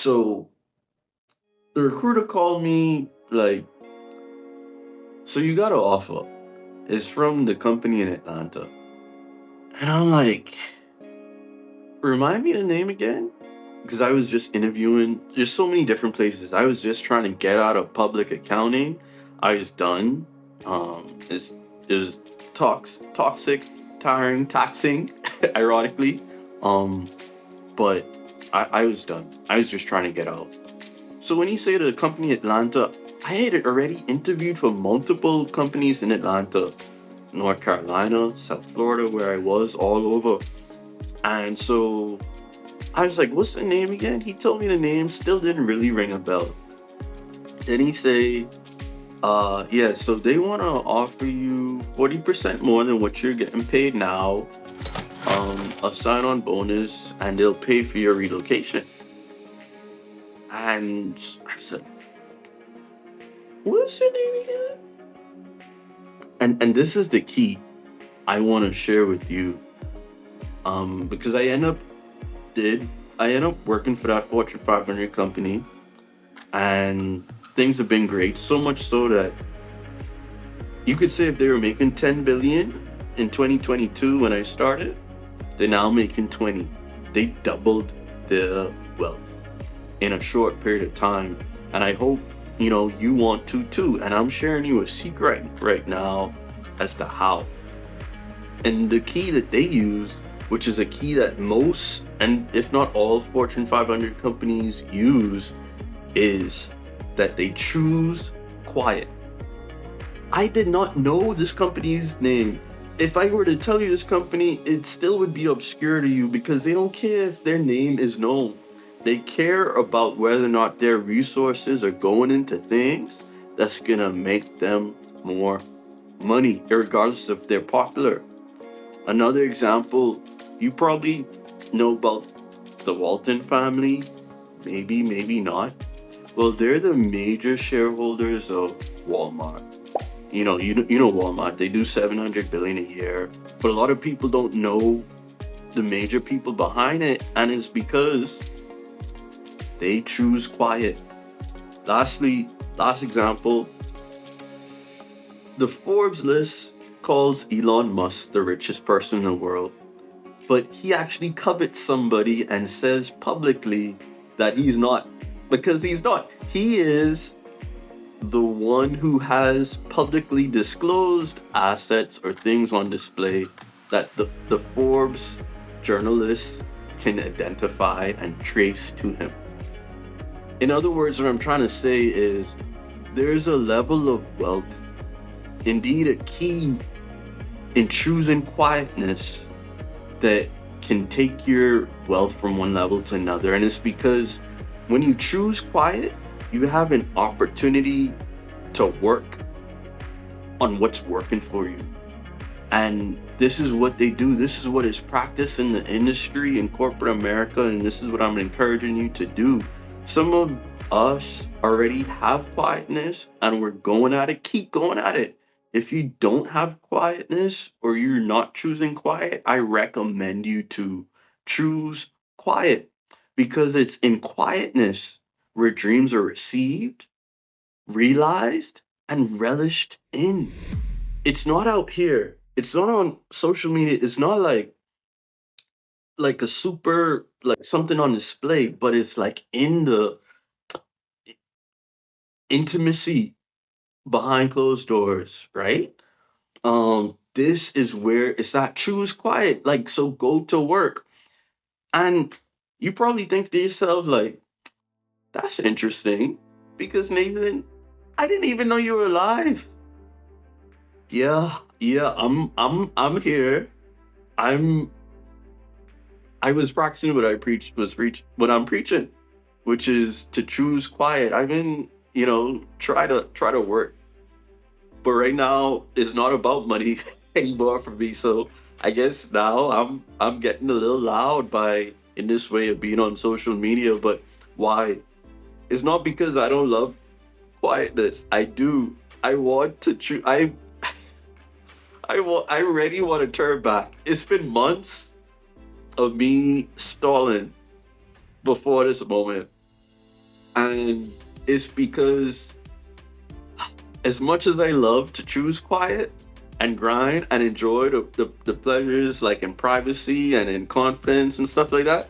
So the recruiter called me like, so you got an offer. It's from the company in Atlanta. And I'm like, remind me the name again? Because I was just interviewing just so many different places. I was just trying to get out of public accounting. I was done. It was toxic, tiring, taxing, ironically. Um, but I was done. I was just trying to get out. So when you say the company Atlanta, I had already interviewed for multiple companies in Atlanta, North Carolina, South Florida, where I was all over. And so I was like, what's the name again? He told me the name, still didn't really ring a bell. Then he say, yeah, so they want to offer you 40% more than what you're getting paid now, a sign-on bonus, and they'll pay for your relocation. And I said, what's your name again? And this is the key I want to share with you, because did I end up working for that Fortune 500 company, and things have been great. So much so that you could say if they were making 10 billion in 2022 when I started, they're now making 20. They doubled their wealth in a short period of time. And I hope, you want to too. And I'm sharing you a secret right now as to how. And the key that they use, which is a key that most, and if not all, Fortune 500 companies use, is that they choose quiet. I did not know this company's name. If I were to tell you this company, it still would be obscure to you because they don't care if their name is known. They care about whether or not their resources are going into things that's gonna make them more money, regardless if they're popular. Another example, you probably know about the Walton family, maybe not. Well, they're the major shareholders of Walmart. You know Walmart. They do 700 billion a year, but a lot of people don't know the major people behind it, and it's because they choose quiet. Lastly, last example, the Forbes list calls Elon Musk the richest person in the world, but he actually covets somebody and says publicly that he's not, because he's not. He is the one who has publicly disclosed assets or things on display that the Forbes journalists can identify and trace to him. In other words, what I'm trying to say is there's a level of wealth, indeed a key in choosing quietness, that can take your wealth from one level to another. And it's because when you choose quiet, you have an opportunity to work on what's working for you. And this is what they do. This is what is practiced in the industry in corporate America. And this is what I'm encouraging you to do. Some of us already have quietness and we're going at it. Keep going at it. If you don't have quietness or you're not choosing quiet, I recommend you to choose quiet, because it's in quietness where dreams are received, realized, and relished in. It's not out here. It's not on social media. It's not like a super, like something on display, but it's like in the intimacy behind closed doors, right? This is where it's at. Choose quiet. Like, so go to work. And you probably think to yourself, like, that's interesting. Because Nathan, I didn't even know you were alive. Yeah, I'm here. I'm I was practicing what I what I'm preaching, which is to choose quiet. I've been, try to work. But right now it's not about money anymore for me. So I guess now I'm getting a little loud by in this way of being on social media. But why? It's not because I don't love quietness. I do. I want to I really want to turn back. It's been months of me stalling before this moment. And it's because as much as I love to choose quiet and grind and enjoy the pleasures like in privacy and in confidence and stuff like that,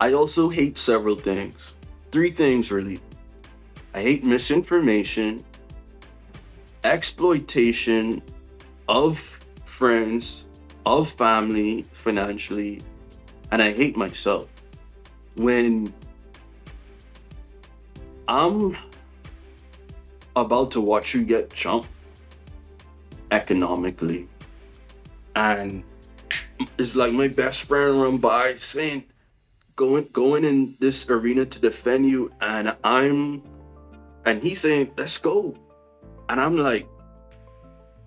I also hate several things. Three things really. I hate misinformation, exploitation of friends, of family financially, and I hate myself. When I'm about to watch you get jumped economically, and it's like my best friend run by saying, going in this arena to defend you, and he's saying, let's go. And I'm like,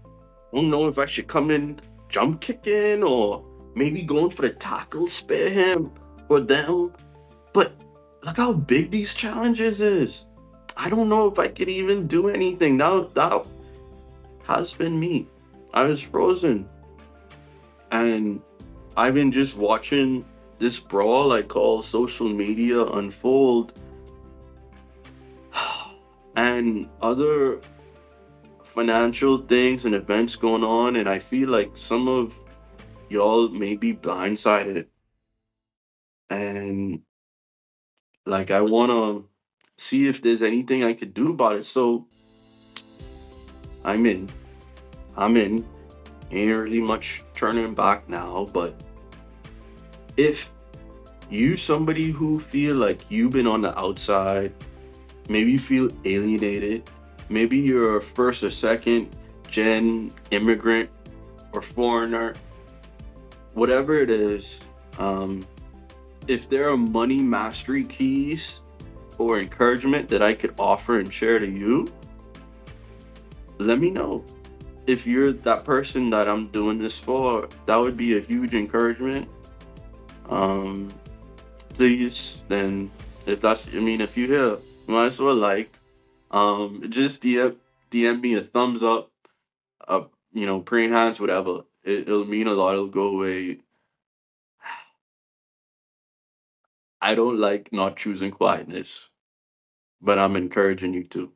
I don't know if I should come in jump kicking or maybe going for the tackle, spare him for them. But look how big these challenges is. I don't know if I could even do anything. That has been me. I was frozen. And I've been just watching this brawl I call social media unfold and other financial things and events going on. And I feel like some of y'all may be blindsided. And like, I want to see if there's anything I could do about it. So I'm in. I'm in. Ain't really much turning back now. But if you somebody who feel like you've been on the outside, maybe you feel alienated, maybe you're a first or second gen immigrant or foreigner, whatever it is, um, if there are money mastery keys or encouragement that I could offer and share to you, let me know. If you're that person that I'm doing this for, that would be a huge encouragement. Um, Please, then, if that's, I mean, if you here, might as well like, just DM me a thumbs up, praying hands, whatever. It'll mean a lot. It'll go away. I don't like not choosing quietness, but I'm encouraging you to.